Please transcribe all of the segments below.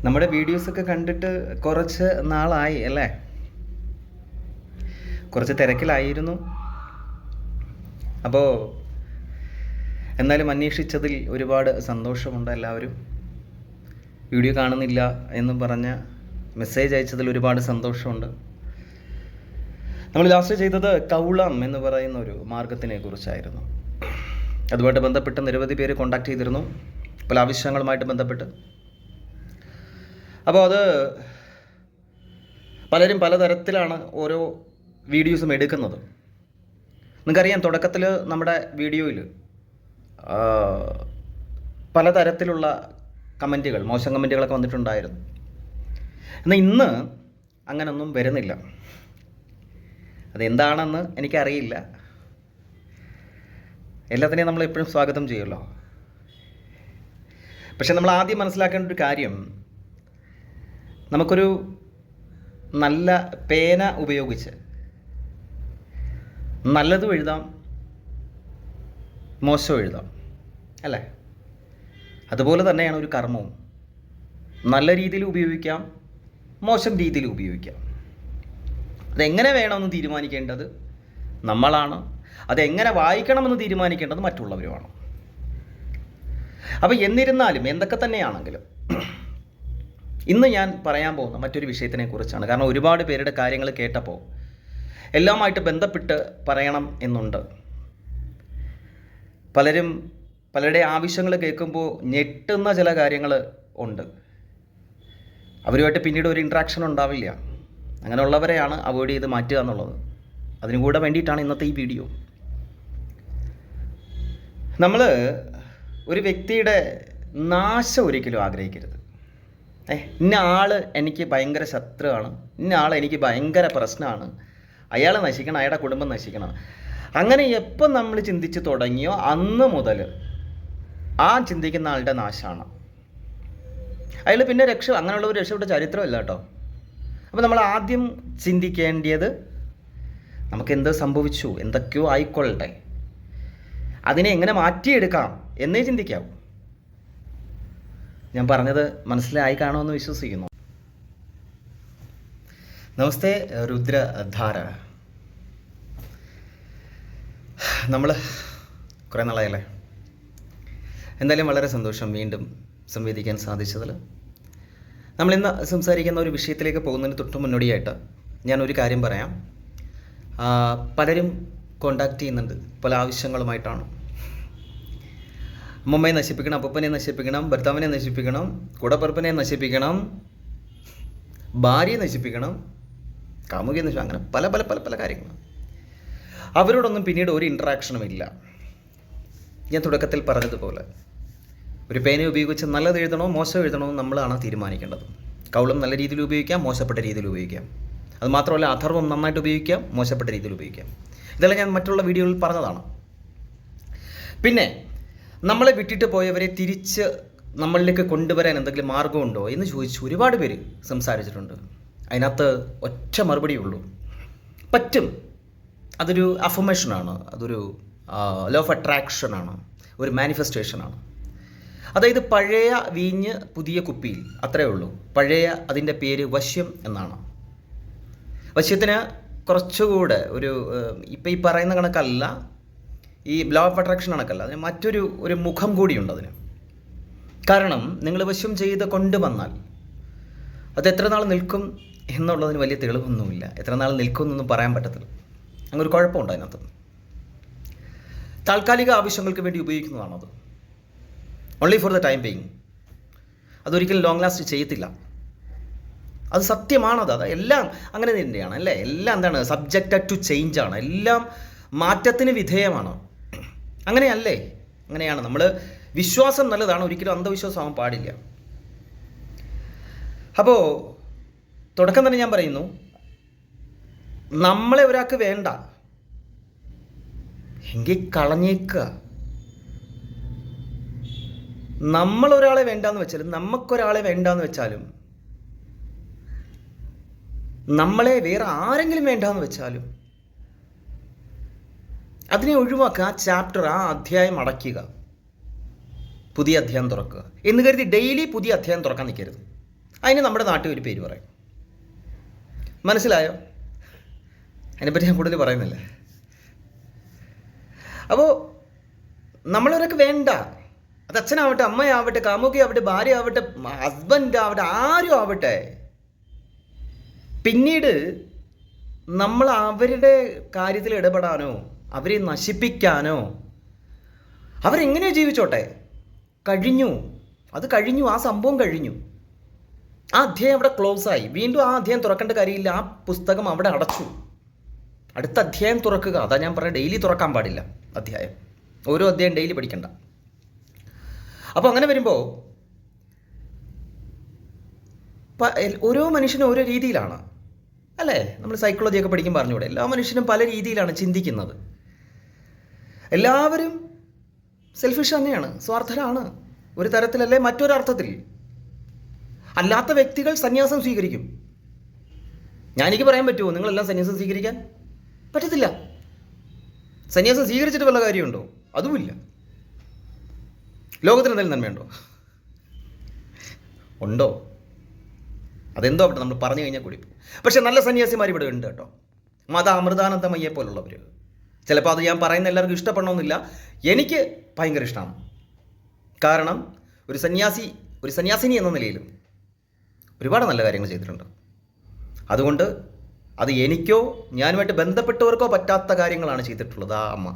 നമ്മുടെ വീഡിയോസൊക്കെ കണ്ടിട്ട് കുറച്ച് നാളായി അല്ലേ? കുറച്ച് തിരക്കിലായിരുന്നു. അപ്പോൾ എന്നാലും അന്വേഷിച്ചതിൽ ഒരുപാട് സന്തോഷമുണ്ട്. എല്ലാവരും വീഡിയോ കാണുന്നില്ല എന്ന് പറഞ്ഞ് മെസ്സേജ് അയച്ചതിൽ ഒരുപാട് സന്തോഷമുണ്ട്. നമ്മൾ ലാസ്റ്റ് ചെയ്തത് കൗളം എന്ന് പറയുന്ന ഒരു മാർഗത്തിനെ കുറിച്ചായിരുന്നു. അതുമായിട്ട് ബന്ധപ്പെട്ട് നിരവധി പേര് കോണ്ടാക്ട് ചെയ്തിരുന്നു, പല ആവശ്യങ്ങളുമായിട്ട് ബന്ധപ്പെട്ട്. അപ്പോൾ അത് പലരും പലതരത്തിലാണ് ഓരോ വീഡിയോസും എടുക്കുന്നത്. നിങ്ങൾക്കറിയാം, തുടക്കത്തിൽ നമ്മുടെ വീഡിയോയിൽ പലതരത്തിലുള്ള കമൻറ്റുകൾ, മോശം കമൻറ്റുകളൊക്കെ വന്നിട്ടുണ്ടായിരുന്നു. എന്നാൽ ഇന്ന് അങ്ങനൊന്നും വരുന്നില്ല. അതെന്താണെന്ന് എനിക്കറിയില്ല. എല്ലാത്തിനെയും നമ്മൾ എപ്പോഴും സ്വാഗതം ചെയ്യുമല്ലോ. പക്ഷെ നമ്മൾ ആദ്യം മനസ്സിലാക്കേണ്ട ഒരു കാര്യം, നമുക്കൊരു നല്ല പേന ഉപയോഗിച്ച് നല്ലതും എഴുതാം, മോശവും എഴുതാം, അല്ലേ? അതുപോലെ തന്നെയാണ് ഒരു കർമ്മവും. നല്ല രീതിയിൽ ഉപയോഗിക്കാം, മോശം രീതിയിൽ ഉപയോഗിക്കാം. അതെങ്ങനെ വേണമെന്ന് തീരുമാനിക്കേണ്ടത് നമ്മളാണ്. അതെങ്ങനെ വായിക്കണമെന്ന് തീരുമാനിക്കേണ്ടത് മറ്റുള്ളവരുമാണ്. അപ്പോൾ എന്നിരുന്നാലും എന്തൊക്കെ തന്നെയാണെങ്കിലും ഇന്ന് ഞാൻ പറയാൻ പോകുന്ന മറ്റൊരു വിഷയത്തിനെ കുറിച്ചാണ്. കാരണം ഒരുപാട് പേരുടെ കാര്യങ്ങൾ കേട്ടപ്പോൾ എല്ലാമായിട്ട് ബന്ധപ്പെട്ട് പറയണം എന്നുണ്ട്. പലരുടെ ആവശ്യങ്ങൾ കേൾക്കുമ്പോൾ ഞെട്ടുന്ന ചില കാര്യങ്ങൾ ഉണ്ട്. അവരുമായിട്ട് പിന്നീട് ഒരു ഇൻട്രാക്ഷൻ ഉണ്ടാവില്ല. അങ്ങനെയുള്ളവരെയാണ് അവോയ്ഡ് ചെയ്ത് മാറ്റുക എന്നുള്ളത്. അതിനും കൂടെ വേണ്ടിയിട്ടാണ് ഇന്നത്തെ ഈ വീഡിയോ. നമ്മൾ ഒരു വ്യക്തിയുടെ നാശം ഒരിക്കലും ആഗ്രഹിക്കരുത്. ഇന്ന ആൾ എനിക്ക് ഭയങ്കര ശത്രുവാണ്, ഇന്ന ആൾ എനിക്ക് ഭയങ്കര പ്രശ്നമാണ്, അയാൾ നശിക്കണം, അയാളുടെ കുടുംബം നശിക്കണം. അങ്ങനെ എപ്പം നമ്മൾ ചിന്തിച്ച് തുടങ്ങിയോ അന്ന് മുതൽ ആ ചിന്തിക്കുന്ന ആളുടെ നാശമാണ്. അയാൾ പിന്നെ അങ്ങനെയുള്ളവർ രക്ഷപ്പെട്ട ചരിത്രമില്ല കേട്ടോ. അപ്പോൾ നമ്മൾ ആദ്യം ചിന്തിക്കേണ്ടത്, നമുക്കെന്ത് സംഭവിച്ചു, എന്തൊക്കെയോ ആയിക്കൊള്ളട്ടെ, അതിനെ എങ്ങനെ മാറ്റിയെടുക്കാം എന്നേ ചിന്തിക്കാവൂ. ഞാൻ പറഞ്ഞത് മനസ്സിലായി കാണുമെന്ന് വിശ്വസിക്കുന്നു. നമസ്തേ രുദ്രധാര. നമ്മൾ കുറേ നാളായല്ലേ? എന്തായാലും വളരെ സന്തോഷം വീണ്ടും സംവേദിക്കാൻ സാധിച്ചതിൽ. നമ്മളിന്ന് സംസാരിക്കുന്ന ഒരു വിഷയത്തിലേക്ക് പോകുന്നതിന് തൊട്ട് മുന്നോടിയായിട്ട് ഞാനൊരു കാര്യം പറയാം. പലരും കോണ്ടാക്ട് ചെയ്യുന്നുണ്ട് പല ആവശ്യങ്ങളുമായിട്ടാണ്. അമ്മമ്മയെ നശിപ്പിക്കണം, അപ്പൂപ്പനെ നശിപ്പിക്കണം, ഭർത്താവിനെ നശിപ്പിക്കണം, കൂടപ്പറപ്പിനെ നശിപ്പിക്കണം, ഭാര്യയെ നശിപ്പിക്കണം, കാമുകിയെ നശിപ്പിക്കണം, അങ്ങനെ പല പല പല പല കാര്യങ്ങൾ. അവരോടൊന്നും പിന്നീട് ഒരു ഇൻട്രാക്ഷനും ഇല്ല. ഞാൻ തുടക്കത്തിൽ പറഞ്ഞതുപോലെ ഒരു പേന ഉപയോഗിച്ച് നല്ലത് എഴുതണോ മോശം എഴുതണോ നമ്മളാണ് തീരുമാനിക്കേണ്ടത്. കൗളം നല്ല രീതിയിൽ ഉപയോഗിക്കാം, മോശപ്പെട്ട രീതിയിൽ ഉപയോഗിക്കാം. അതുമാത്രമല്ല, അഥർവം നന്നായിട്ട് ഉപയോഗിക്കാം, മോശപ്പെട്ട രീതിയിൽ ഉപയോഗിക്കാം. ഇതെല്ലാം ഞാൻ മറ്റുള്ള വീഡിയോയിൽ പറഞ്ഞതാണ്. പിന്നെ നമ്മളെ വിട്ടിട്ട് പോയവരെ തിരിച്ച് നമ്മളിലേക്ക് കൊണ്ടുവരാൻ എന്തെങ്കിലും മാർഗമുണ്ടോ എന്ന് ചോദിച്ച് ഒരുപാട് പേര് സംസാരിച്ചിട്ടുണ്ട്. അതിനകത്ത് ഒറ്റ മറുപടിയുള്ളൂ: പറ്റും. അതൊരു അഫർമേഷനാണ്, അതൊരു ലോ ഓഫ് അട്രാക്ഷനാണ്, ഒരു മാനിഫെസ്റ്റേഷനാണ്. അതായത് പഴയ വീഞ്ഞ് പുതിയ കുപ്പിയിൽ, അത്രയേ ഉള്ളൂ. പഴയ അതിൻ്റെ പേര് വശ്യം എന്നാണ്. വശ്യത്തിന് കുറച്ചുകൂടെ ഒരു ഇപ്പം ഈ പറയുന്ന കണക്കല്ല, ഈ ലോ ഓഫ് അട്രാക്ഷൻ കണക്കല്ല, അതിന് ഒരു മുഖം കൂടിയുണ്ട് അതിന്. കാരണം നിങ്ങൾ വശ്യം ചെയ്ത് കൊണ്ടുവന്നാൽ അത് എത്ര നാൾ നിൽക്കും എന്നുള്ളതിന് വലിയ തെളിവൊന്നുമില്ല. എത്ര നാൾ നിൽക്കും എന്നൊന്നും പറയാൻ പറ്റത്തില്ല. അങ്ങനെ ഒരു കുഴപ്പമുണ്ട് അതിനകത്ത്. താൽക്കാലിക ആവശ്യങ്ങൾക്ക് വേണ്ടി ഉപയോഗിക്കുന്നതാണത്. Only for the time being. അതൊരിക്കലും ലോങ് ലാസ്റ്റ് ചെയ്യത്തില്ല. അത് സത്യമാണത്. അത് എല്ലാം അങ്ങനെ തന്നെയാണ് അല്ലേ? എല്ലാം എന്താണ്, സബ്ജക്റ്റഡ് ടു ചേഞ്ച് ആണ്. എല്ലാം മാറ്റത്തിന് വിധേയമാണ്. അങ്ങനെയല്ലേ? അങ്ങനെയാണ്. നമ്മൾ വിശ്വാസം നല്ലതാണ്, ഒരിക്കലും അന്ധവിശ്വാസമാവാൻ പാടില്ല. അപ്പോൾ തുടക്കം തന്നെ ഞാൻ പറയുന്നു, നമ്മളെ ഒരാൾക്ക് വേണ്ട എങ്കിൽ കളഞ്ഞേക്കുക. നമ്മളൊരാളെ വേണ്ടാന്ന് വെച്ചാലും, നമുക്കൊരാളെ വേണ്ടാന്ന് വെച്ചാലും, നമ്മളെ വേറെ ആരെങ്കിലും വേണ്ടാന്ന് വെച്ചാലും അതിനെ ഒഴിവാക്കുക. ആ ചാപ്റ്റർ, ആ അധ്യായം അടയ്ക്കുക. പുതിയ അധ്യായം തുറക്കുക എന്ന് കരുതി ഡെയിലി പുതിയ അധ്യായം തുറക്കാൻ നിൽക്കരുത്. അതിന് നമ്മുടെ നാട്ടിൽ ഒരു പേര് പറയും. മനസ്സിലായോ? അതിനെപ്പറ്റി ഞാൻ കൂടുതൽ പറയുന്നില്ല. അപ്പോൾ നമ്മളവരൊക്കെ വേണ്ട. അത് അച്ഛനാവട്ടെ, അമ്മയാവട്ടെ, കാമുകിയാവട്ടെ, ഭാര്യ ആവട്ടെ, ഹസ്ബൻഡ് ആവട്ടെ, ആരും ആവട്ടെ, പിന്നീട് നമ്മൾ അവരുടെ കാര്യത്തിൽ ഇടപെടാനോ അവരെ നശിപ്പിക്കാനോ, അവരെങ്ങനെയോ ജീവിച്ചോട്ടെ, കഴിഞ്ഞു. അത് കഴിഞ്ഞു, ആ സംഭവം കഴിഞ്ഞു. ആ അധ്യായം അവിടെ ക്ലോസ് ആയി. വീണ്ടും ആ അധ്യായം തുറക്കേണ്ട കാര്യമില്ല. ആ പുസ്തകം അവിടെ അടച്ചു. അടുത്ത അധ്യായം തുറക്കുക. അതാ ഞാൻ പറയാം, ഡെയിലി തുറക്കാൻ പാടില്ല അധ്യായം. ഓരോ അധ്യായം ഡെയിലി പഠിക്കണ്ട. അപ്പോൾ അങ്ങനെ വരുമ്പോൾ ഓരോ മനുഷ്യനും ഓരോ രീതിയിലാണ്, അല്ലേ? നമ്മൾ സൈക്കോളജിയൊക്കെ പഠിക്കും പറഞ്ഞൂടെ, എല്ലാ മനുഷ്യനും പല രീതിയിലാണ് ചിന്തിക്കുന്നത്. എല്ലാവരും സെൽഫിഷ് തന്നെയാണ്, സ്വാർത്ഥരാണ്, ഒരു തരത്തിലല്ലേ മറ്റൊരർത്ഥത്തിൽ. അല്ലാത്ത വ്യക്തികൾ സന്യാസം സ്വീകരിക്കും. എനിക്ക് പറയാൻ പറ്റുമോ നിങ്ങളെല്ലാം സന്യാസം സ്വീകരിക്കാൻ? പറ്റത്തില്ല. സന്യാസം സ്വീകരിച്ചിട്ട് വല്ല കാര്യമുണ്ടോ? അതുമില്ല. ലോകത്തിന് എന്തെങ്കിലും നന്മയുണ്ടോ? ഉണ്ടോ? അതെന്തോ ആവട്ടെ, നമ്മൾ പറഞ്ഞു കഴിഞ്ഞാൽ കൂടി. പക്ഷെ നല്ല സന്യാസിമാർ ഇവിടെ ഉണ്ട് കേട്ടോ. മത അമൃതാനന്ദമയ്യെ പോലുള്ളവർ. ചിലപ്പോൾ അത് ഞാൻ പറയുന്ന എല്ലാവർക്കും ഇഷ്ടപ്പെടണമെന്നില്ല. എനിക്ക് ഭയങ്കര ഇഷ്ടമാണ്. കാരണം ഒരു സന്യാസിനി എന്ന നിലയിലും ഒരുപാട് നല്ല കാര്യങ്ങൾ ചെയ്തിട്ടുണ്ട്. അതുകൊണ്ട് അത് എനിക്കോ ഞാനുമായിട്ട് ബന്ധപ്പെട്ടവർക്കോ പറ്റാത്ത കാര്യങ്ങളാണ് ചെയ്തിട്ടുള്ളത് ആ അമ്മ.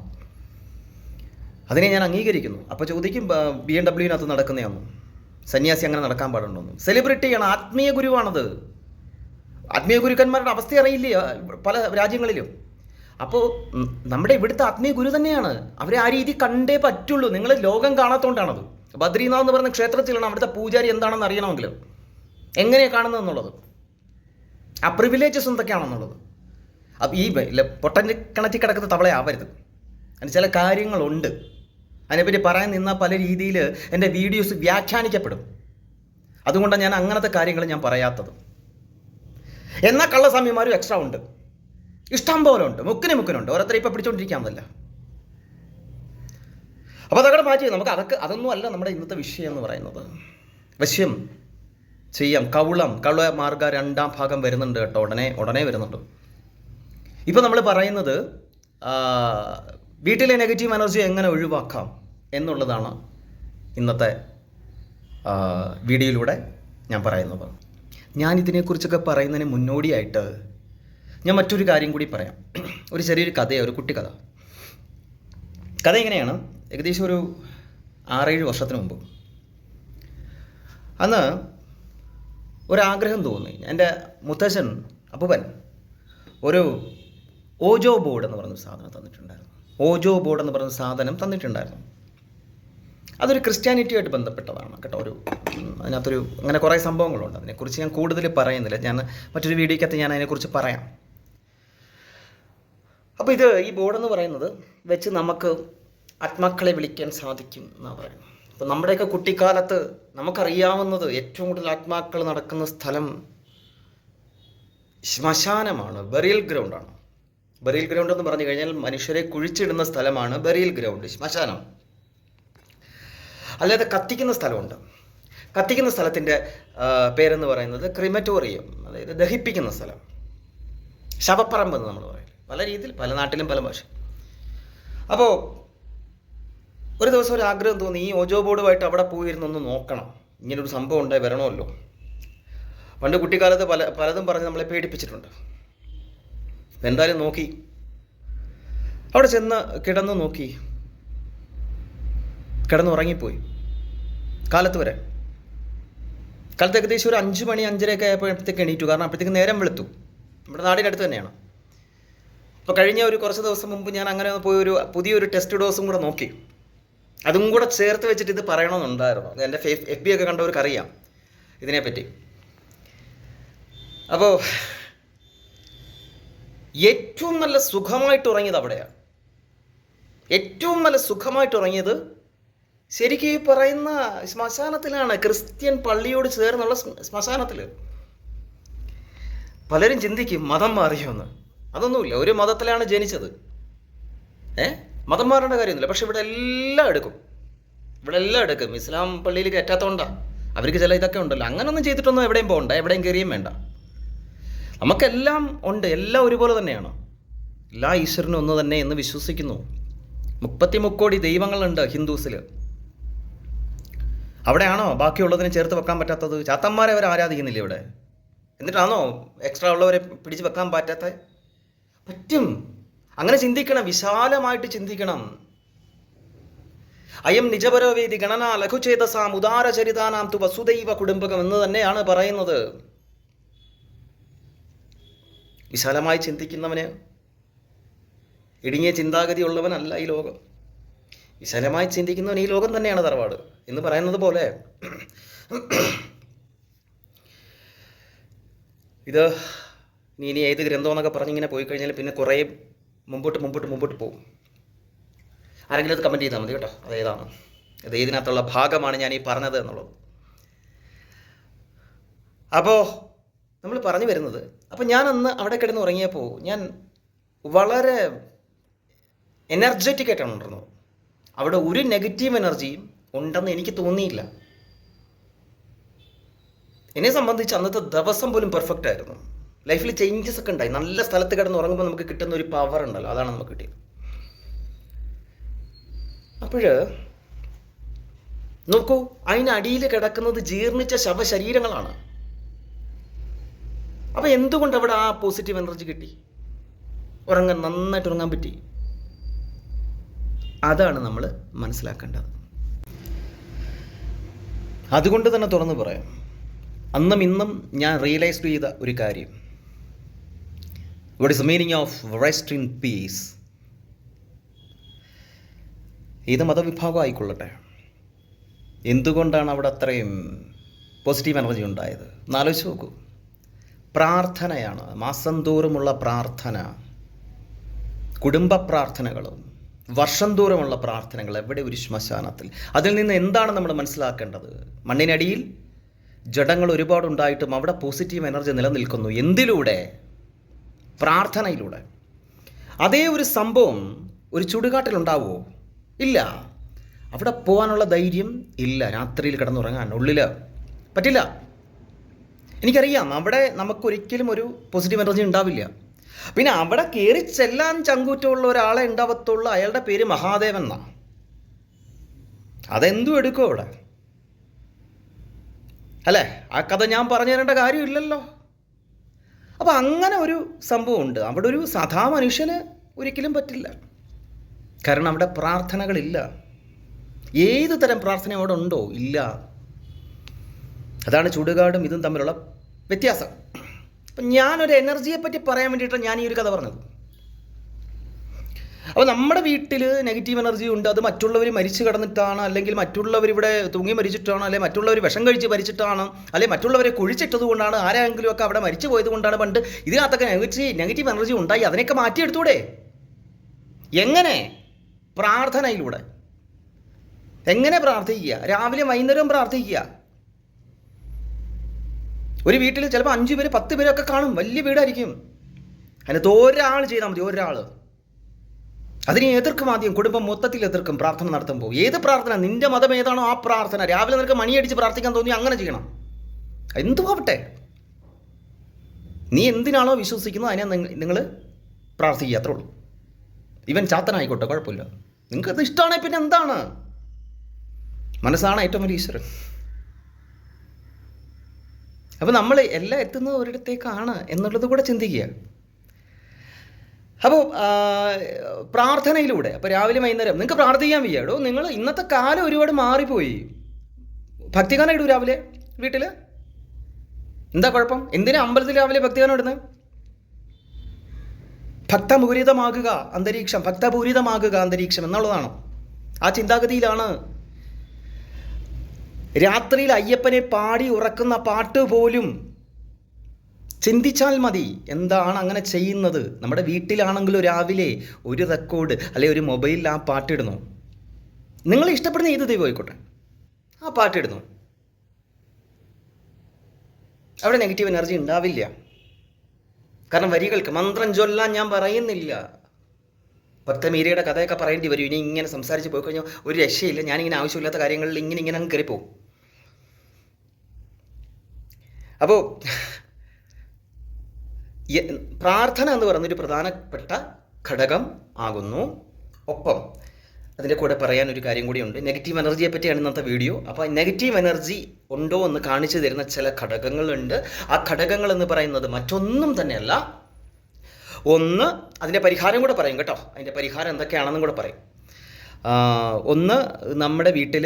അതിനെ ഞാൻ അംഗീകരിക്കുന്നു. അപ്പോൾ ചോദിക്കും, BMW നടക്കുന്നതാണോ? സന്യാസി അങ്ങനെ നടക്കാൻ പാടുണ്ടോന്ന്? സെലിബ്രിറ്റിയാണ്, ആത്മീയ ഗുരുവാണത്. ആത്മീയ ഗുരുക്കന്മാരുടെ അവസ്ഥ അറിയില്ലേ പല രാജ്യങ്ങളിലും? അപ്പോൾ നമ്മുടെ ഇവിടുത്തെ ആത്മീയ ഗുരു തന്നെയാണ്. അവരെ ആ രീതി കണ്ടേ പറ്റുള്ളൂ. നിങ്ങൾ ലോകം കാണാത്തതുകൊണ്ടാണത്. ബദ്രീനാഥ് എന്ന് പറയുന്ന ക്ഷേത്രത്തിലാണ് അവിടുത്തെ പൂജാരി എന്താണെന്ന് അറിയണമെങ്കിൽ എങ്ങനെയാണ് കാണുന്നതെന്നുള്ളത്, ആ പ്രിവിലേജസ് എന്തൊക്കെയാണെന്നുള്ളത്. അപ്പോൾ ഈ പൊട്ടൻ്റെ കിണറ്റി കിടക്കുന്ന തവളയാവരുത്. അതിന് ചില കാര്യങ്ങളുണ്ട്. അതിനെപ്പറ്റി പറയാൻ നിന്നാൽ പല രീതിയിൽ എൻ്റെ വീഡിയോസ് വ്യാഖ്യാനിക്കപ്പെടും. അതുകൊണ്ടാണ് ഞാൻ അങ്ങനത്തെ കാര്യങ്ങൾ ഞാൻ പറയാത്തത്. എന്നാൽ കള്ളസ്വാമിമാരും എക്സ്ട്രാ ഉണ്ട്, ഇഷ്ടം പോലെ ഉണ്ട്, മുക്കിനുണ്ട്. ഓരോരുത്തരെ ഇപ്പോൾ പിടിച്ചുകൊണ്ടിരിക്കാമെന്നല്ല. അപ്പോൾ അതവിടെ മാറ്റി നമുക്ക് അതൊന്നും അല്ല നമ്മുടെ ഇന്നത്തെ വിഷയം എന്ന് പറയുന്നത്. വശ്യം ചെയ്യാം, കൗള മാർഗ 2ാം ഭാഗം വരുന്നുണ്ട് കേട്ടോ. ഉടനെ വരുന്നുണ്ട്. ഇപ്പോൾ നമ്മൾ പറയുന്നത് വീട്ടിലെ നെഗറ്റീവ് എനർജി എങ്ങനെ ഒഴിവാക്കാം എന്നുള്ളതാണ് ഇന്നത്തെ വീഡിയോയിലൂടെ ഞാൻ പറയുന്നത്. ഞാനിതിനെക്കുറിച്ചൊക്കെ പറയുന്നതിന് മുന്നോടിയായിട്ട് ഞാൻ മറ്റൊരു കാര്യം കൂടി പറയാം. ഒരു ചെറിയൊരു കഥയാണ്, ഒരു കുട്ടിക്കഥ. കഥ ഇങ്ങനെയാണ്. ഏകദേശം ഒരു 6-7 വർഷത്തിന് മുമ്പ് അന്ന് ഒരാഗ്രഹം തോന്നി. എൻ്റെ മുത്തശ്ശൻ അപ്പൂപ്പൻ ഒരു ഓജോ ബോർഡ് എന്ന് പറയുന്ന സാധനം തന്നിട്ടുണ്ടായിരുന്നു. അതൊരു ക്രിസ്ത്യാനിറ്റിയുമായിട്ട് ബന്ധപ്പെട്ടതാണ് കേട്ടോ. അതിനകത്തൊരു അങ്ങനെ കുറേ സംഭവങ്ങളുണ്ട്. അതിനെക്കുറിച്ച് ഞാൻ കൂടുതൽ പറയുന്നില്ല. ഞാൻ മറ്റൊരു വീഡിയോക്കകത്ത് ഞാൻ അതിനെക്കുറിച്ച് പറയാം. അപ്പോൾ ഈ ബോർഡെന്ന് പറയുന്നത് വെച്ച് നമുക്ക് ആത്മാക്കളെ വിളിക്കാൻ സാധിക്കും എന്നാണ് പറയുന്നത്. അപ്പോൾ നമ്മുടെയൊക്കെ കുട്ടിക്കാലത്ത് നമുക്കറിയാവുന്നത് ഏറ്റവും കൂടുതൽ ആത്മാക്കൾ നടക്കുന്ന സ്ഥലം ശ്മശാനമാണ്, ബറിയൽ ഗ്രൗണ്ടാണ്. ബറിയൽ ഗ്രൗണ്ട് എന്ന് പറഞ്ഞു കഴിഞ്ഞാൽ മനുഷ്യരെ കുഴിച്ചിടുന്ന സ്ഥലമാണ് ബറിയൽ ഗ്രൗണ്ട്, ശ്മശാനം. അല്ലാതെ കത്തിക്കുന്ന സ്ഥലമുണ്ട്. കത്തിക്കുന്ന സ്ഥലത്തിൻ്റെ പേരെന്ന് പറയുന്നത് ക്രിമറ്റോറിയം, അതായത് ദഹിപ്പിക്കുന്ന സ്ഥലം, ശവപ്പറമ്പ് എന്ന് നമ്മൾ പറയും. പല രീതിയിൽ പല നാട്ടിലും പല ഭാഷ. അപ്പോൾ ഒരു ദിവസം ഒരു ആഗ്രഹം തോന്നി, ഈ ഓജോ ബോർഡുമായിട്ട് അവിടെ പോയിരുന്നൊന്ന് നോക്കണം. ഇങ്ങനൊരു സംഭവം ഉണ്ടായി വരണമല്ലോ. പണ്ട് കുട്ടിക്കാലത്ത് പലതും പറഞ്ഞ് നമ്മളെ പേടിപ്പിച്ചിട്ടുണ്ട്. എന്തായാലും നോക്കി, അവിടെ ചെന്ന് കിടന്നുറങ്ങിപ്പോയി കാലത്ത് വരെ. കാലത്ത് ഏകദേശം ഒരു 5 മണി 5:30 ആയപ്പോഴത്തേക്ക് എണീറ്റു. കാരണം അപ്പോഴത്തേക്ക് നേരം വെളുത്തു. നമ്മുടെ നാടിനടുത്ത് തന്നെയാണ്. അപ്പോൾ കഴിഞ്ഞ കുറച്ച് ദിവസം മുമ്പ് ഞാൻ അങ്ങനെ പോയി പുതിയൊരു ടെസ്റ്റ് ഡോസും കൂടെ നോക്കി. അതും കൂടെ ചേർത്ത് വെച്ചിട്ട് ഇത് പറയണമെന്നുണ്ടായിരുന്നു. എൻ്റെ FB ഒക്കെ കണ്ടവർക്ക് അറിയാം ഇതിനെപ്പറ്റി. അപ്പോൾ ഏറ്റവും നല്ല സുഖമായിട്ട് ഉറങ്ങിയത് അവിടെയാണ്. ഏറ്റവും നല്ല സുഖമായിട്ട് ഉറങ്ങിയത് ശരിക്കും ഈ പറയുന്ന ശ്മശാനത്തിലാണ്, ക്രിസ്ത്യൻ പള്ളിയോട് ചേർന്നുള്ള ശ്മശാനത്തിൽ. പലരും ചിന്തിക്കും മതം മാറിയോന്ന്. അതൊന്നുമില്ല. ഒരു മതത്തിലാണ് ജനിച്ചത്. മതം മാറേണ്ട കാര്യമൊന്നുമില്ല. പക്ഷെ ഇവിടെ എല്ലാം എടുക്കും. ഇസ്ലാം പള്ളിയിൽ കയറ്റാത്തതുകൊണ്ടാണ് അവർക്ക് ചില ഇതൊക്കെ ഉണ്ടല്ലോ. അങ്ങനൊന്നും ചെയ്തിട്ടൊന്നും എവിടെയും പോകണ്ട, എവിടെയും കയറിയും വേണ്ട. നമുക്കെല്ലാം ഉണ്ട്, എല്ലാം ഒരുപോലെ തന്നെയാണ്. എല്ലാ ഈശ്വരനും ഒന്ന് തന്നെ എന്ന് വിശ്വസിക്കുന്നു. 33 കോടി ദൈവങ്ങളുണ്ട് ഹിന്ദുസിൽ. അവിടെയാണോ ബാക്കിയുള്ളതിനെ ചേർത്ത് വെക്കാൻ പറ്റാത്തത്? ചാത്തന്മാരെ അവർ ആരാധിക്കുന്നില്ല ഇവിടെ. എന്നിട്ടാണോ എക്സ്ട്രാ ഉള്ളവരെ പിടിച്ച് വെക്കാൻ പറ്റാത്ത? പറ്റും. അങ്ങനെ ചിന്തിക്കണം, വിശാലമായിട്ട് ചിന്തിക്കണം. അയം നിജപരോവേദി ഗണന ലഘുചേതസാം ഉദാരചരിതാനാം തു വസുദൈവ കുടുംബകം എന്ന് തന്നെയാണ് പറയുന്നത്. വിശാലമായി ചിന്തിക്കുന്നവന്, ഇടുങ്ങിയ ചിന്താഗതി ഉള്ളവനല്ല ഈ ലോകം. വിശാലമായി ചിന്തിക്കുന്നവൻ ഈ ലോകം തന്നെയാണ് തറവാട് എന്ന് പറയുന്നത് പോലെ. ഇത് ഇനി ഏത് ഗ്രന്ഥം എന്നൊക്കെ പറഞ്ഞിങ്ങനെ പോയി കഴിഞ്ഞാൽ പിന്നെ കുറേ മുമ്പോട്ട് പോകും. ആരെങ്കിലും അത് കമൻറ്റ് ചെയ്താൽ മതി കേട്ടോ, അതേതാണ്, അത് ഏതിനകത്തുള്ള ഭാഗമാണ് ഞാൻ ഈ പറഞ്ഞത് എന്നുള്ളത്. അപ്പോൾ നമ്മൾ പറഞ്ഞു വരുന്നത്, അപ്പോൾ ഞാൻ അന്ന് അവിടെ കിടന്ന് ഉറങ്ങിയപ്പോൾ ഞാൻ വളരെ എനർജറ്റിക് ആയിട്ടാണ് ഉണർന്നത്. അവിടെ ഒരു നെഗറ്റീവ് എനർജിയും ഉണ്ടെന്ന് എനിക്ക് തോന്നിയില്ല. എന്നെ സംബന്ധിച്ച് അന്നത്തെ ദിവസം പോലും പെർഫെക്റ്റ് ആയിരുന്നു. ലൈഫിൽ ചേഞ്ചസ് ഒക്കെ ഉണ്ടായി. നല്ല സ്ഥലത്ത് കിടന്ന് ഉറങ്ങുമ്പോൾ നമുക്ക് കിട്ടുന്ന ഒരു പവർ ഉണ്ടല്ലോ, അതാണ് നമുക്ക് കിട്ടിയത്. അപ്പോൾ നോക്കൂ, അതിനടിയിൽ കിടക്കുന്നത് ജീർണിച്ച ശവശരീരങ്ങളാണ്. അപ്പോൾ എന്തുകൊണ്ട് അവിടെ ആ പോസിറ്റീവ് എനർജി കിട്ടി? നന്നായിട്ട് ഉറങ്ങാൻ പറ്റി. അതാണ് നമ്മൾ മനസ്സിലാക്കേണ്ടത്. അതുകൊണ്ട് തന്നെ തുറന്നു പറയാം, അന്നും ഇന്നും ഞാൻ റിയലൈസ് ചെയ്ത ഒരു കാര്യം, what is the meaning of rest in peace. ഏത് മതവിഭാഗം ആയിക്കൊള്ളട്ടെ, എന്തുകൊണ്ടാണ് അവിടെ അത്രയും പോസിറ്റീവ് എനർജി ഉണ്ടായത്? എന്നാലോചിച്ച് നോക്കൂ. പ്രാർത്ഥനയാണ്, മാസം തോറുമുള്ള പ്രാർത്ഥന, കുടുംബ പ്രാർത്ഥനകളും വർഷം തോറുമുള്ള പ്രാർത്ഥനകൾ. എവിടെ? ഒരു ശ്മശാനത്തിൽ. അതിൽ നിന്ന് എന്താണ് നമ്മൾ മനസ്സിലാക്കേണ്ടത്? മണ്ണിനടിയിൽ ജഡങ്ങൾ ഒരുപാടുണ്ടായിട്ടും അവിടെ പോസിറ്റീവ് എനർജി നിലനിൽക്കുന്നു. എന്തിലൂടെ? പ്രാർത്ഥനയിലൂടെ. അതേ ഒരു സംഭവം ഒരു ചുടുകാട്ടിലുണ്ടാവുമോ? ഇല്ല. അവിടെ പോകാനുള്ള ധൈര്യം ഇല്ല. രാത്രിയിൽ കിടന്നുറങ്ങാൻ ഉള്ളിൽ പറ്റില്ല. എനിക്കറിയാം, അവിടെ നമുക്കൊരിക്കലും ഒരു പോസിറ്റീവ് എനർജി ഉണ്ടാവില്ല. പിന്നെ അവിടെ കയറി ചെല്ലാൻ ചങ്കൂറ്റമുള്ള ഒരാളെ ഉണ്ടാവത്തുള്ളൂ. അയാളുടെ പേര് മഹാദേവൻ എന്നാണ്. അതെന്തും എടുക്കും അവിടെ, അല്ലേ? ആ കഥ ഞാൻ പറഞ്ഞു തരേണ്ട കാര്യമില്ലല്ലോ. അപ്പം അങ്ങനെ ഒരു സംഭവമുണ്ട്. അവിടെ ഒരു സാധാ മനുഷ്യന് ഒരിക്കലും പറ്റില്ല. കാരണം അവിടെ പ്രാർത്ഥനകളില്ല. ഏത് തരം പ്രാർത്ഥന അവിടെ ഉണ്ടോ? ഇല്ല. അതാണ് ചുടുകാടും ഇതും തമ്മിലുള്ള വ്യത്യാസം. അപ്പം ഞാനൊരു എനർജിയെ പറ്റി പറയാൻ വേണ്ടിയിട്ടാണ് ഞാൻ ഈ ഒരു കഥ പറഞ്ഞത്. അപ്പോൾ നമ്മുടെ വീട്ടിൽ നെഗറ്റീവ് എനർജി ഉണ്ട്. അത് മറ്റുള്ളവർ മരിച്ചു കിടന്നിട്ടാണ്, അല്ലെങ്കിൽ മറ്റുള്ളവർ ഇവിടെ തൂങ്ങി മരിച്ചിട്ടാണ്, അല്ലെങ്കിൽ മറ്റുള്ളവർ വിഷം കഴിച്ച് മരിച്ചിട്ടാണ്, അല്ലെങ്കിൽ മറ്റുള്ളവരെ കുഴിച്ചിട്ടത് കൊണ്ടാണ്, ആരെങ്കിലും ഒക്കെ അവിടെ മരിച്ചു പോയത് കൊണ്ടാണ് പണ്ട്. ഇതിനകത്തൊക്കെ നെഗറ്റീവ് എനർജി ഉണ്ടായി. അതിനൊക്കെ മാറ്റിയെടുത്തൂടെ? എങ്ങനെ? പ്രാർത്ഥനയിലൂടെ. എങ്ങനെ പ്രാർത്ഥിക്കുക? രാവിലെ വൈകുന്നേരവും പ്രാർത്ഥിക്കുക. ഒരു വീട്ടിൽ ചിലപ്പോൾ 5 പേര് 10 പേരൊക്കെ കാണും. വലിയ വീടായിരിക്കും. അതിനകത്ത് ഒരാൾ ചെയ്താൽ മതി, ഒരാൾ. അതിനെ എതിർക്കും. ആദ്യം കുടുംബം മൊത്തത്തിൽ എതിർക്കും പ്രാർത്ഥന നടത്തുമ്പോൾ. ഏത് പ്രാർത്ഥന? നിന്റെ മതം ഏതാണോ ആ പ്രാർത്ഥന. രാവിലെ നിനക്ക് മണിയടിച്ച് പ്രാർത്ഥിക്കാൻ തോന്നി അങ്ങനെ ചെയ്യണം. എന്തുമാവട്ടെ, നീ എന്തിനാണോ വിശ്വസിക്കുന്നത് അതിനെ നിങ്ങൾ പ്രാർത്ഥിക്കുക, അത്രേ ഉള്ളൂ. ഇവൻ ചാത്തനായിക്കോട്ടെ, കുഴപ്പമില്ല. നിങ്ങൾക്കത് ഇഷ്ടമാണെങ്കിൽ പിന്നെ എന്താണ്? മനസ്സാണ് ഏറ്റവും വലിയ ഈശ്വരൻ. അപ്പോൾ നമ്മൾ എല്ലാം എത്തുന്നത് ഒരിടത്തേക്കാണ് എന്നുള്ളത് കൂടെ ചിന്തിക്കുക. അപ്പോൾ പ്രാർത്ഥനയിലൂടെ, അപ്പോൾ രാവിലെ വൈകുന്നേരം നിങ്ങൾക്ക് പ്രാർത്ഥിക്കാൻ വയ്യാടോ. നിങ്ങൾ ഇന്നത്തെ കാലം ഒരുപാട് മാറിപ്പോയി. ഭക്തിഗാനം ഇടൂ രാവിലെ വീട്ടിൽ. എന്താ കുഴപ്പം? എന്തിനാ അമ്പലത്തിൽ രാവിലെ ഭക്തിഗാനം ഇടുന്നത്? ഭക്തപൂരിതമാകുക അന്തരീക്ഷം, ഭക്തപൂരിതമാകുക അന്തരീക്ഷം എന്നുള്ളതാണ്. ആ ചിന്താഗതിയിലാണ്. രാത്രിയിൽ അയ്യപ്പനെ പാടി ഉറക്കുന്ന പാട്ട് പോലും ചിന്തിച്ചാൽ മതി. എന്താണ് അങ്ങനെ ചെയ്യുന്നത്? നമ്മുടെ വീട്ടിലാണെങ്കിലും രാവിലെ ഒരു റെക്കോർഡ് അല്ലെങ്കിൽ ഒരു മൊബൈലിൽ ആ പാട്ടിടുന്നു. നിങ്ങൾ ഇഷ്ടപ്പെടുന്ന ഏത് ദൈവം ആയിക്കോട്ടെ, ആ പാട്ടിടുന്നു. അവിടെ നെഗറ്റീവ് എനർജി ഉണ്ടാവില്ല. കാരണം വരികൾക്ക് മന്ത്രം ചൊല്ലാൻ ഞാൻ പറയുന്നില്ല. ഭക്തമീരയുടെ കഥയൊക്കെ പറയേണ്ടി വരും. ഇനി ഇങ്ങനെ സംസാരിച്ച് പോയി കഴിഞ്ഞാൽ ഒരു രക്ഷയില്ല. ഞാനിങ്ങനെ ആവശ്യമില്ലാത്ത കാര്യങ്ങളിൽ ഇങ്ങനെ അങ്ങ് കയറിപ്പോവും. അപ്പോൾ പ്രാർത്ഥന എന്ന് പറയുന്നൊരു പ്രധാനപ്പെട്ട ഘടകം ആകുന്നു. ഒപ്പം അതിൻ്റെ കൂടെ പറയാനൊരു കാര്യം കൂടിയുണ്ട്. നെഗറ്റീവ് എനർജിയെ പറ്റിയാണ് ഇന്നത്തെ വീഡിയോ. അപ്പോൾ നെഗറ്റീവ് എനർജി ഉണ്ടോ എന്ന് കാണിച്ചു തരുന്ന ചില ഘടകങ്ങളുണ്ട്. ആ ഘടകങ്ങൾ എന്ന് പറയുന്നത് മറ്റൊന്നും തന്നെയല്ല. ഒന്ന്, അതിൻ്റെ പരിഹാരം കൂടെ പറയും കേട്ടോ. അതിൻ്റെ പരിഹാരം എന്തൊക്കെയാണെന്നും കൂടെ പറയും. ഒന്ന്, നമ്മുടെ വീട്ടിൽ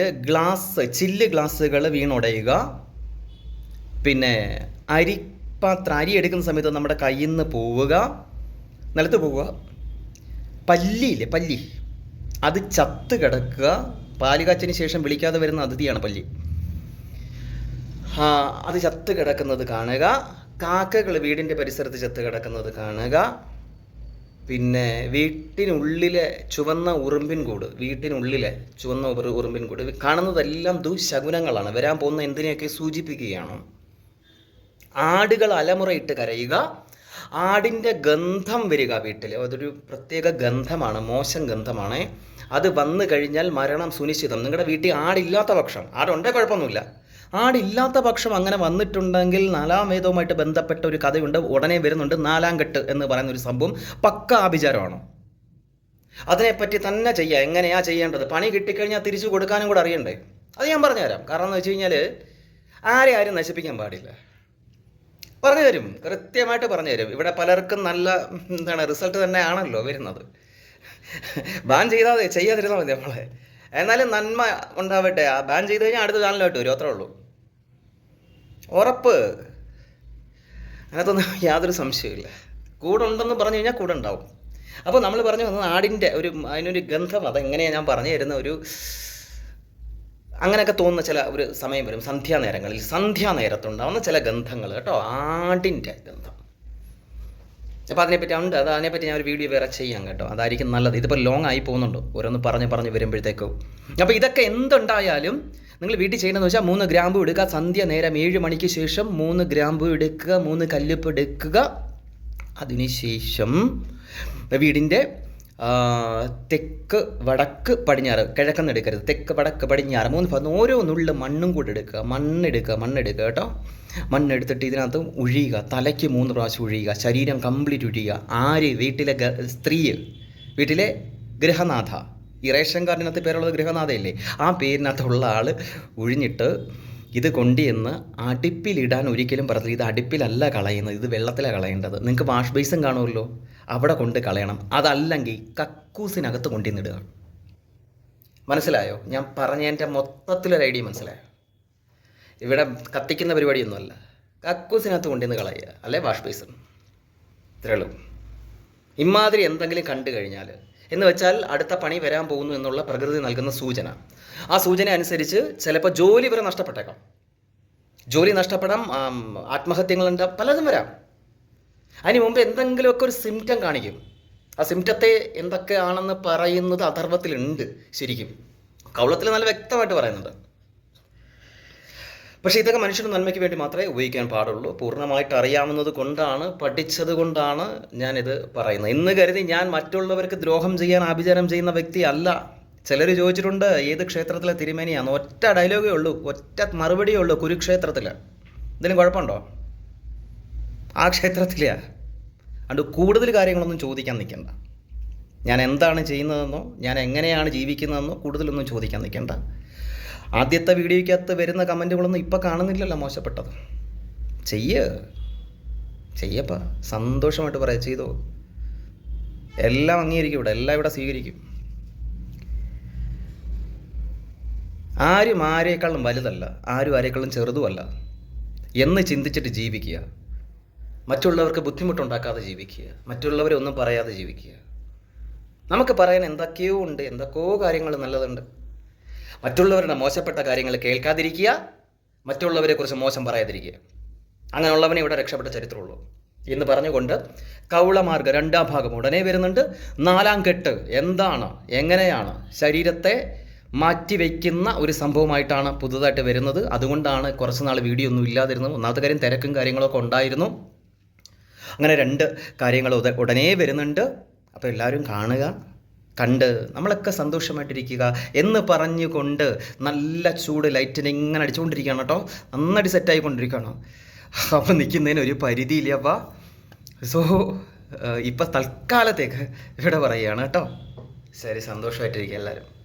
ചില്ല് ഗ്ലാസ്സുകൾ വീണുടയുക. പിന്നെ അരി എടുക്കുന്ന സമയത്ത് നമ്മുടെ കയ്യിൽ നിന്ന് പോവുക, നിലത്ത് പോവുക. പല്ലി അത് ചത്ത് കിടക്കുക. പാല് കാച്ചിന് ശേഷം വിളിക്കാതെ വരുന്ന അതിഥിയാണ് പല്ലി. അത് ചത്ത് കിടക്കുന്നത് കാണുക. കാക്കകൾ വീടിൻ്റെ പരിസരത്ത് ചത്ത് കിടക്കുന്നത് കാണുക. പിന്നെ വീട്ടിനുള്ളിലെ ചുവന്ന ഉറുമ്പിൻ കൂട് കാണുന്നതെല്ലാം ദുശകുനങ്ങളാണ്. വരാൻ പോകുന്ന എന്തിനെയൊക്കെ സൂചിപ്പിക്കുകയാണ്. ആടുകൾ അലമുറയിട്ട് കരയുക. ആടിൻ്റെ ഗന്ധം വരിക വീട്ടിൽ. അതൊരു പ്രത്യേക ഗന്ധമാണ്, മോശം ഗന്ധമാണ്. അത് വന്നു കഴിഞ്ഞാൽ മരണം സുനിശ്ചിതം. നിങ്ങളുടെ വീട്ടിൽ ആടില്ലാത്ത പക്ഷം, ആടുണ്ടേ കുഴപ്പമൊന്നുമില്ല, ആടില്ലാത്ത പക്ഷം അങ്ങനെ വന്നിട്ടുണ്ടെങ്കിൽ നാലാം വേദവുമായിട്ട് ബന്ധപ്പെട്ട ഒരു കഥയുണ്ട്, ഉടനെ വരുന്നുണ്ട്. നാലാം കെട്ട് എന്ന് പറയുന്ന ഒരു സംഭവം പക്ക ആഭിചാരമാണ്. അതിനെപ്പറ്റി തന്നെ ചെയ്യാം. എങ്ങനെയാ ചെയ്യേണ്ടത്? പണി കിട്ടിക്കഴിഞ്ഞാൽ തിരിച്ചു കൊടുക്കാനും കൂടെ അറിയണ്ടേ? അത് ഞാൻ പറഞ്ഞുതരാം. കാരണം എന്ന് വെച്ച് കഴിഞ്ഞാൽ ആരും നശിപ്പിക്കാൻ പാടില്ല. പറഞ്ഞു തരും, കൃത്യമായിട്ട് പറഞ്ഞു തരും. ഇവിടെ പലർക്കും നല്ല റിസൾട്ട് തന്നെയാണല്ലോ വരുന്നത്. ബാൻ ചെയ്യാതിരുന്നാൽ മതി നമ്മളെ. എന്നാലും നന്മ ഉണ്ടാവട്ടെ. ആ ബാൻ ചെയ്ത് കഴിഞ്ഞാൽ അടുത്ത ചാനലായിട്ട് വരും, അത്രേ ഉള്ളൂ. ഉറപ്പ്. അതിനകത്തൊന്നും യാതൊരു സംശയമില്ല. കൂടെ ഉണ്ടെന്ന് പറഞ്ഞു കഴിഞ്ഞാൽ കൂടെ ഉണ്ടാവും. അപ്പോൾ നമ്മൾ പറഞ്ഞു വന്നത് ആടിൻ്റെ അതിനൊരു ഗന്ധം. അതെങ്ങനെയാണ് ഞാൻ പറഞ്ഞു തരുന്ന അങ്ങനെയൊക്കെ തോന്നുന്ന ചില ഒരു സമയം വരും. സന്ധ്യാനേരത്തുണ്ടാവുന്ന ചില ഗന്ധങ്ങൾ കേട്ടോ, ആടിൻ്റെ ഗന്ധം. അപ്പോൾ അതിനെപ്പറ്റി ഞാൻ ഒരു വീഡിയോ വേറെ ചെയ്യാം കേട്ടോ. അതായിരിക്കും നല്ലത്. ഇതിപ്പോൾ ലോങ് ആയി പോകുന്നുണ്ട്, ഓരോന്ന് പറഞ്ഞ് വരുമ്പോഴത്തേക്കും. അപ്പോൾ ഇതൊക്കെ എന്തുണ്ടായാലും നിങ്ങൾ വീട്ടിൽ ചെയ്യണമെന്ന് വെച്ചാൽ 3 ഗ്രാമ്പു എടുക്കുക. സന്ധ്യ നേരം 7 മണിക്ക് ശേഷം 3 ഗ്രാമ്പു എടുക്കുക, 3 കല്ലുപ്പ് എടുക്കുക. അതിനുശേഷം വീടിൻ്റെ തെക്ക് വടക്ക് പടിഞ്ഞാറ്, കിഴക്കെന്ന് എടുക്കരുത്, തെക്ക് വടക്ക് പടിഞ്ഞാറ് 3 ഭാഗം ഓരോ നുള്ളു മണ്ണും കൂടെ എടുക്കുക. മണ്ണെടുക്കുക കേട്ടോ. മണ്ണെടുത്തിട്ട് ഇതിനകത്ത് ഒഴിയുക. തലയ്ക്ക് 3 പ്രാവശ്യം ഒഴിയുക. ശരീരം കംപ്ലീറ്റ് ഒഴിയുക. വീട്ടിലെ സ്ത്രീ, വീട്ടിലെ ഗൃഹനാഥ, ഈ റേഷൻ കാർഡിനകത്ത് പേരുള്ളത് ഗൃഹനാഥയല്ലേ, ആ പേരിനകത്തുള്ള ആൾ ഒഴിഞ്ഞിട്ട് ഇത് കൊണ്ടുവന്ന് അടുപ്പിലിടാൻ ഒരിക്കലും പറഞ്ഞില്ല. ഇത് അടുപ്പിലല്ല കളയുന്നത്, ഇത് വെള്ളത്തിലാണ് കളയേണ്ടത്. നിങ്ങൾക്ക് വാഷ് ബേസിൻ കാണുമല്ലോ, അവിടെ കൊണ്ട് കളയണം. അതല്ലെങ്കിൽ കക്കൂസിനകത്ത് കൊണ്ടുവന്നിടുക. മനസ്സിലായോ? ഞാൻ പറഞ്ഞതിൻ്റെ മൊത്തത്തിലൊരു ഐഡിയ മനസ്സിലായോ? ഇവിടെ കത്തിക്കുന്ന പരിപാടിയൊന്നുമല്ല. കക്കൂസിനകത്ത് കൊണ്ടുവന്ന് കളയുക, അല്ലെ വാഷ് ബേസിൻ. ഇത്രയേ ഉള്ളൂ. ഇമാതിരി എന്തെങ്കിലും കണ്ടു കഴിഞ്ഞാൽ എന്ന് വെച്ചാൽ അടുത്ത പണി വരാൻ പോകുന്നു എന്നുള്ള പ്രകൃതി നൽകുന്ന സൂചന. ആ സൂചന അനുസരിച്ച് ചിലപ്പോൾ ജോലി വരെ നഷ്ടപ്പെട്ടേക്കാം. ജോലി നഷ്ടപ്പെടാം, ആത്മഹത്യകളുണ്ട്, പലതും വരാം. അതിന് മുമ്പ് എന്തെങ്കിലുമൊക്കെ ഒരു സിംറ്റം കാണിക്കും. ആ സിംറ്റത്തെ എന്തൊക്കെയാണെന്ന് പറയുന്നത് അഥർവത്തിലുണ്ട് ശരിക്കും. കൗളത്തിൽ നല്ല വ്യക്തമായിട്ട് പറയുന്നുണ്ട്. പക്ഷേ ഇതൊക്കെ മനുഷ്യൻ്റെ നന്മയ്ക്ക് വേണ്ടി മാത്രമേ ഉപയോഗിക്കാൻ പാടുള്ളൂ. പൂർണ്ണമായിട്ട് അറിയാവുന്നത് കൊണ്ടാണ്, പഠിച്ചത് കൊണ്ടാണ് ഞാനിത് പറയുന്നത്. എന്ന് കരുതി ഞാൻ മറ്റുള്ളവർക്ക് ദ്രോഹം ചെയ്യാൻ ആഭിചാരം ചെയ്യുന്ന വ്യക്തിയല്ല. ചിലർ ചോദിച്ചിട്ടുണ്ട് ഏത് ക്ഷേത്രത്തിലെ തിരുമേനിയാണ്. ഒറ്റ ഡയലോഗേ ഉള്ളൂ, ഒറ്റ മറുപടിയേ ഉള്ളൂ, കുരുക്ഷേത്രത്തിൽ. ഇതിന് കുഴപ്പമുണ്ടോ? ആ ക്ഷേത്രത്തിലാണ്. അതുകൊണ്ട് കൂടുതൽ കാര്യങ്ങളൊന്നും ചോദിക്കാൻ നിൽക്കണ്ട. ഞാൻ എന്താണ് ചെയ്യുന്നതെന്നോ ഞാൻ എങ്ങനെയാണ് ജീവിക്കുന്നതെന്നോ കൂടുതലൊന്നും ചോദിക്കാൻ നിൽക്കണ്ട. ആദ്യത്തെ വീഡിയോയ്ക്കകത്ത് വരുന്ന കമൻറ്റുകളൊന്നും ഇപ്പം കാണുന്നില്ലല്ലോ മോശപ്പെട്ടത്. ചെയ്യപ്പാ, സന്തോഷമായിട്ട് പറയാം, ചെയ്തോ. എല്ലാം അംഗീകരിക്കും ഇവിടെ, എല്ലാം ഇവിടെ സ്വീകരിക്കും. ആരും ആരേക്കാളും വലുതല്ല, ആരും ആരേക്കാളും ചെറുതുമല്ല എന്ന് ചിന്തിച്ചിട്ട് ജീവിക്കുക. മറ്റുള്ളവർക്ക് ബുദ്ധിമുട്ടുണ്ടാക്കാതെ ജീവിക്കുക. മറ്റുള്ളവരെ ഒന്നും പറയാതെ ജീവിക്കുക. നമുക്ക് പറയാൻ എന്തൊക്കെയോ ഉണ്ട്, എന്തൊക്കെയോ കാര്യങ്ങൾ നല്ലതുണ്ട്. മറ്റുള്ളവരുടെ മോശപ്പെട്ട കാര്യങ്ങൾ കേൾക്കാതിരിക്കുക, മറ്റുള്ളവരെക്കുറിച്ച് മോശം പറയാതിരിക്കുക. അങ്ങനെയുള്ളവനെ ഇവിടെ രക്ഷപ്പെട്ട ചരിത്രമുള്ളൂ എന്ന് പറഞ്ഞുകൊണ്ട് കൗളമാർഗ്ഗം 2ാം ഭാഗം ഉടനെ വരുന്നുണ്ട്. 4ാം കെട്ട് എന്താണ്, എങ്ങനെയാണ് ശരീരത്തെ മാറ്റിവെക്കുന്ന ഒരു സംഭവമായിട്ടാണ് പുതുതായിട്ട് വരുന്നത്. അതുകൊണ്ടാണ് കുറച്ച് നാൾ വീഡിയോ ഒന്നും ഇല്ലാതിരുന്നത്. ഒന്നാമത്തെ കാര്യം തിരക്കും കാര്യങ്ങളൊക്കെ ഉണ്ടായിരുന്നു. അങ്ങനെ 2 കാര്യങ്ങൾ ഉടനെ വരുന്നുണ്ട്. അപ്പോൾ എല്ലാവരും കാണുക, കണ്ട് നമ്മളൊക്കെ സന്തോഷമായിട്ടിരിക്കുക എന്ന് പറഞ്ഞുകൊണ്ട് നല്ല ചൂട് ലൈറ്റിന് ഇങ്ങനെ അടിച്ചുകൊണ്ടിരിക്കുകയാണ് കേട്ടോ. നന്നായിട്ട് സെറ്റായിക്കൊണ്ടിരിക്കുകയാണ്. അപ്പം നിൽക്കുന്നതിന് ഒരു പരിധിയില്ല അപ്പം. സോ ഇപ്പം തൽക്കാലത്തേക്ക് ഇവിടെ പറയുകയാണ് കേട്ടോ. ശരി, സന്തോഷമായിട്ടിരിക്കുക എല്ലാവരും.